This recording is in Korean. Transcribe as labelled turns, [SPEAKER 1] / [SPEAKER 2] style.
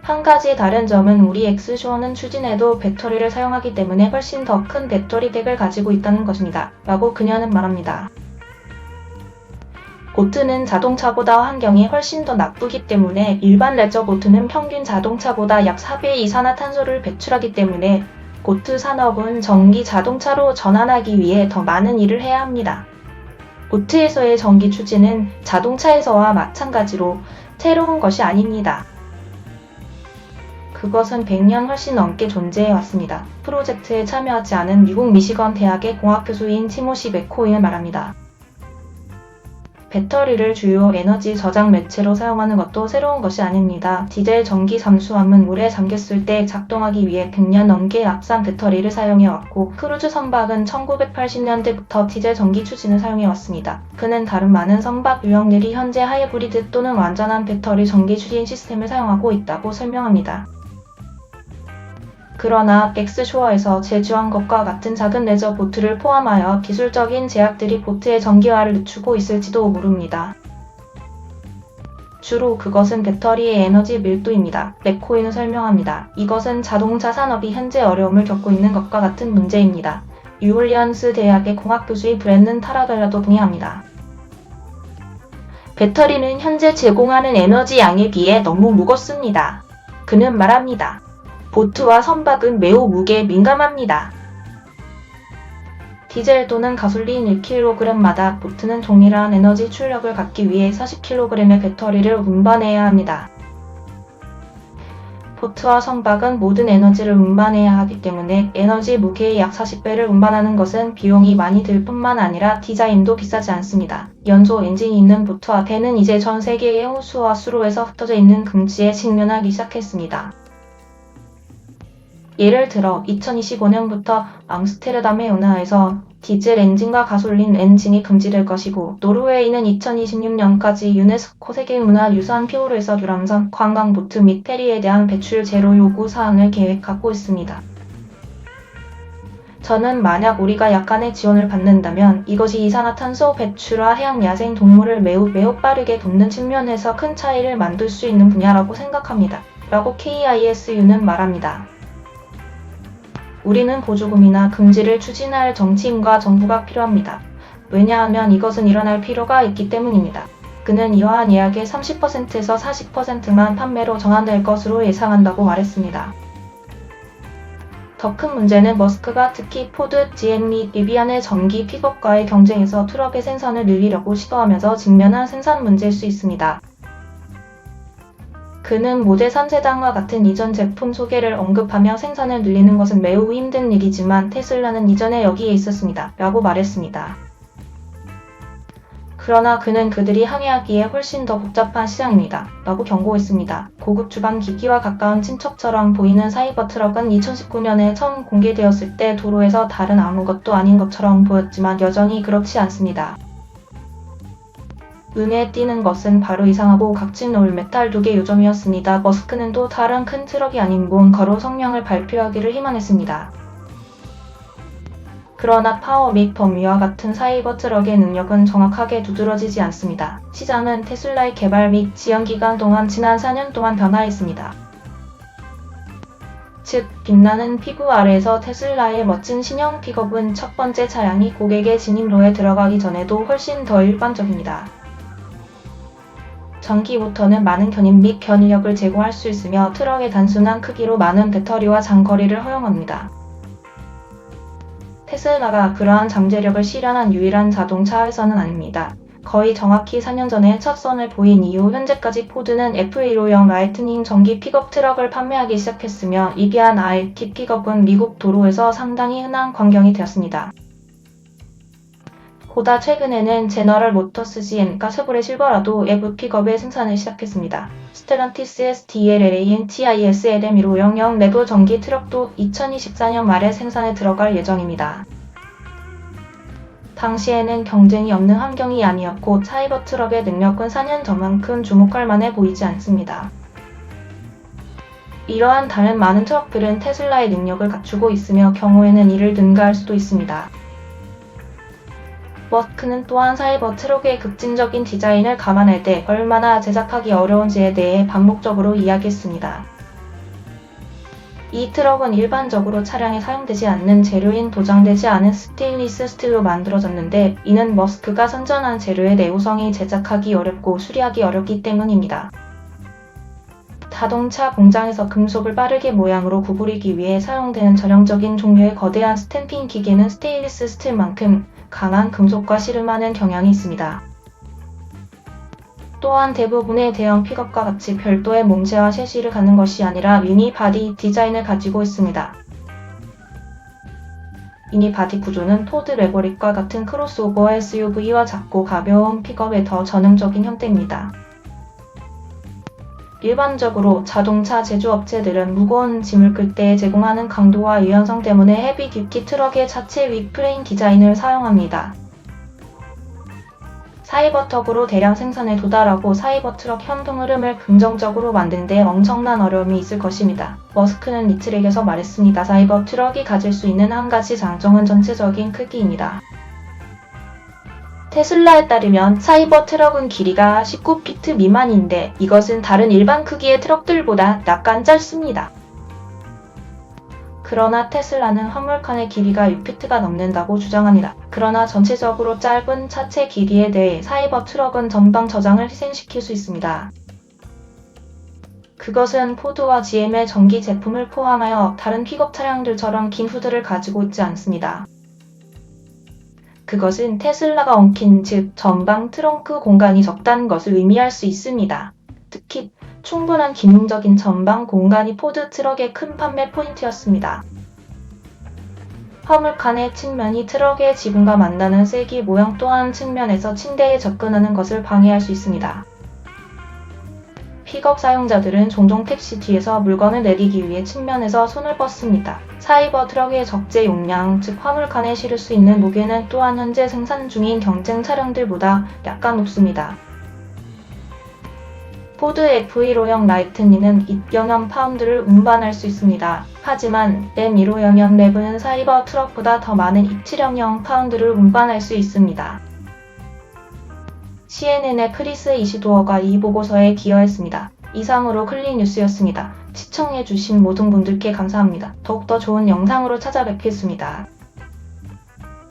[SPEAKER 1] 한 가지 다른 점은 우리 엑스쇼어는 추진에도 배터리를 사용하기 때문에 훨씬 더 큰 배터리 덱을 가지고 있다는 것입니다. 라고 그녀는 말합니다. 보트는 자동차보다 환경이 훨씬 더 나쁘기 때문에 일반 레저 보트는 평균 자동차보다 약 4배 이산화탄소를 배출하기 때문에 보트 산업은 전기 자동차로 전환하기 위해 더 많은 일을 해야 합니다. 보트에서의 전기 추진은 자동차에서와 마찬가지로 새로운 것이 아닙니다. 그것은 100년 훨씬 넘게 존재해 왔습니다. 프로젝트에 참여하지 않은 미국 미시건 대학의 공학 교수인 티모시 맥코이는 말합니다. 배터리를 주요 에너지 저장 매체로 사용하는 것도 새로운 것이 아닙니다. 디젤 전기 잠수함은 물에 잠겼을 때 작동하기 위해 100년 넘게 값싼 배터리를 사용해왔고 크루즈 선박은 1980년대부터 디젤 전기 추진을 사용해왔습니다. 그는 다른 많은 선박 유형들이 현재 하이브리드 또는 완전한 배터리 전기 추진 시스템을 사용하고 있다고 설명합니다. 그러나 엑스쇼어에서 제조한 것과 같은 작은 레저 보트를 포함하여 기술적인 제약들이 보트의 전기화를 늦추고 있을지도 모릅니다. 주로 그것은 배터리의 에너지 밀도입니다. 맥코이는 설명합니다. 이것은 자동차 산업이 현재 어려움을 겪고 있는 것과 같은 문제입니다. 뉴올리언스 대학의 공학 교수인 브랜든 타라벨라도 동의합니다. 배터리는 현재 제공하는 에너지 양에 비해 너무 무겁습니다. 그는 말합니다. 보트와 선박은 매우 무게에 민감합니다. 디젤 또는 가솔린 1kg마다 보트는 동일한 에너지 출력을 갖기 위해 40kg의 배터리를 운반해야 합니다. 보트와 선박은 모든 에너지를 운반해야 하기 때문에 에너지 무게의 약 40배를 운반하는 것은 비용이 많이 들 뿐만 아니라 디자인도 비싸지 않습니다. 연소 엔진이 있는 보트 앞에는 이제 전 세계의 호수와 수로에서 흩어져 있는 금지에 직면하기 시작했습니다. 예를 들어 2025년부터 암스테르담의 운하에서 디젤 엔진과 가솔린 엔진이 금지될 것이고 노르웨이는 2026년까지 유네스코 세계문화유산 표로에서 유람선, 관광보트 및 페리에 대한 배출 제로 요구 사항을 계획하고 있습니다. 저는 만약 우리가 약간의 지원을 받는다면 이것이 이산화탄소 배출과 해양야생 동물을 매우 빠르게 돕는 측면에서 큰 차이를 만들 수 있는 분야라고 생각합니다. 라고 KISU는 말합니다. 우리는 보조금이나 금지를 추진할 정치인과 정부가 필요합니다. 왜냐하면 이것은 일어날 필요가 있기 때문입니다. 그는 이러한 예약의 30%에서 40%만 판매로 전환될 것으로 예상한다고 말했습니다. 더 큰 문제는 머스크가 특히 포드, GM 및 리비안의 전기 픽업과의 경쟁에서 트럭의 생산을 늘리려고 시도하면서 직면한 생산 문제일 수 있습니다. 그는 모델 3세단과 같은 이전 제품 소개를 언급하며 생산을 늘리는 것은 매우 힘든 일이지만 테슬라는 이전에 여기에 있었습니다. 라고 말했습니다. 그러나 그는 그들이 항해하기에 훨씬 더 복잡한 시장입니다. 라고 경고했습니다. 고급 주방 기기와 가까운 친척처럼 보이는 사이버 트럭은 2019년에 처음 공개되었을 때 도로에서 다른 아무것도 아닌 것처럼 보였지만 여전히 그렇지 않습니다. 눈에 띄는 것은 바로 이상하고 각진 올메탈 2개 요점이었습니다. 머스크는 또 다른 큰 트럭이 아닌 뭔가로 성명을 발표하기를 희망했습니다. 그러나 파워 및 범위와 같은 사이버 트럭의 능력은 정확하게 두드러지지 않습니다. 시장은 테슬라의 개발 및 지연 기간 동안 지난 4년 동안 변화했습니다. 즉, 빛나는 피구 아래에서 테슬라의 멋진 신형 픽업은 첫 번째 차량이 고객의 진입로에 들어가기 전에도 훨씬 더 일반적입니다. 전기 모터는 많은 견인 및 견인력을 제공할 수 있으며 트럭의 단순한 크기로 많은 배터리와 장거리를 허용합니다. 테슬라가 그러한 잠재력을 실현한 유일한 자동차 회사는 아닙니다. 거의 정확히 4년 전에 첫 선을 보인 이후 현재까지 포드는 F15형 라이트닝 전기 픽업 트럭을 판매하기 시작했으며 리비안 RT 픽업은 미국 도로에서 상당히 흔한 광경이 되었습니다. 보다 최근에는 제너럴 모터스 GM과 쉐보레 실버라도 EV 픽업의 생산을 시작했습니다. 스텔란티스 STLLANTIS LM1500 내부 전기 트럭도 2024년 말에 생산에 들어갈 예정입니다. 당시에는 경쟁이 없는 환경이 아니었고 사이버 트럭의 능력은 4년 전만큼 주목할 만해 보이지 않습니다. 이러한 다른 많은 트럭들은 테슬라의 능력을 갖추고 있으며 경우에는 이를 능가할 수도 있습니다. 머스크는 또한 사이버 트럭의 급진적인 디자인을 감안할 때 얼마나 제작하기 어려운지에 대해 반복적으로 이야기했습니다. 이 트럭은 일반적으로 차량에 사용되지 않는 재료인 도장되지 않은 스테인리스 스틸로 만들어졌는데, 이는 머스크가 선전한 재료의 내구성이 제작하기 어렵고 수리하기 어렵기 때문입니다. 자동차 공장에서 금속을 빠르게 모양으로 구부리기 위해 사용되는 전형적인 종류의 거대한 스탬핑 기계는 스테인리스 스틸만큼 강한 금속과 씨름하는 경향이 있습니다. 또한 대부분의 대형 픽업과 같이 별도의 몸체와 셰시를 가는 것이 아니라 미니 바디 디자인을 가지고 있습니다. 미니 바디 구조는 포드 매버릭과 같은 크로스오버 SUV와 작고 가벼운 픽업의 더 전형적인 형태입니다. 일반적으로 자동차 제조업체들은 무거운 짐을 끌 때 제공하는 강도와 유연성 때문에 헤비듀티 트럭의 차체 윗 프레임 디자인을 사용합니다. 사이버트럭으로 대량 생산에 도달하고 사이버트럭 현동 흐름을 긍정적으로 만드는 데 엄청난 어려움이 있을 것입니다. 머스크는 이 트랙에서 말했습니다. 사이버트럭이 가질 수 있는 한 가지 장점은 전체적인 크기입니다. 테슬라에 따르면 사이버트럭은 길이가 19피트 미만인데 이것은 다른 일반 크기의 트럭들보다 약간 짧습니다. 그러나 테슬라는 화물칸의 길이가 6피트가 넘는다고 주장합니다. 그러나 전체적으로 짧은 차체 길이에 대해 사이버트럭은 전방 저장을 희생시킬 수 있습니다. 그것은 포드와 GM의 전기 제품을 포함하여 다른 픽업 차량들처럼 긴 후드를 가지고 있지 않습니다. 그것은 테슬라가 엉킨, 즉 전방 트렁크 공간이 적다는 것을 의미할 수 있습니다. 특히 충분한 기능적인 전방 공간이 포드 트럭의 큰 판매 포인트였습니다. 화물칸의 측면이 트럭의 지붕과 만나는 쐐기 모형 또한 측면에서 침대에 접근하는 것을 방해할 수 있습니다. 픽업 사용자들은 종종 택시 뒤에서 물건을 내리기 위해 측면에서 손을 뻗습니다. 사이버 트럭의 적재 용량, 즉 화물칸에 실을 수 있는 무게는 또한 현재 생산 중인 경쟁 차량들보다 약간 높습니다. 포드 F15형 라이트닝은 2.0 파운드를 운반할 수 있습니다. 하지만 M15형 랩은 사이버 트럭보다 더 많은 2.7형 파운드를 운반할 수 있습니다. CNN의 크리스 이시도어가 이 보고서에 기여했습니다. 이상으로 클릭뉴스였습니다. 시청해주신 모든 분들께 감사합니다. 더욱더 좋은 영상으로 찾아뵙겠습니다.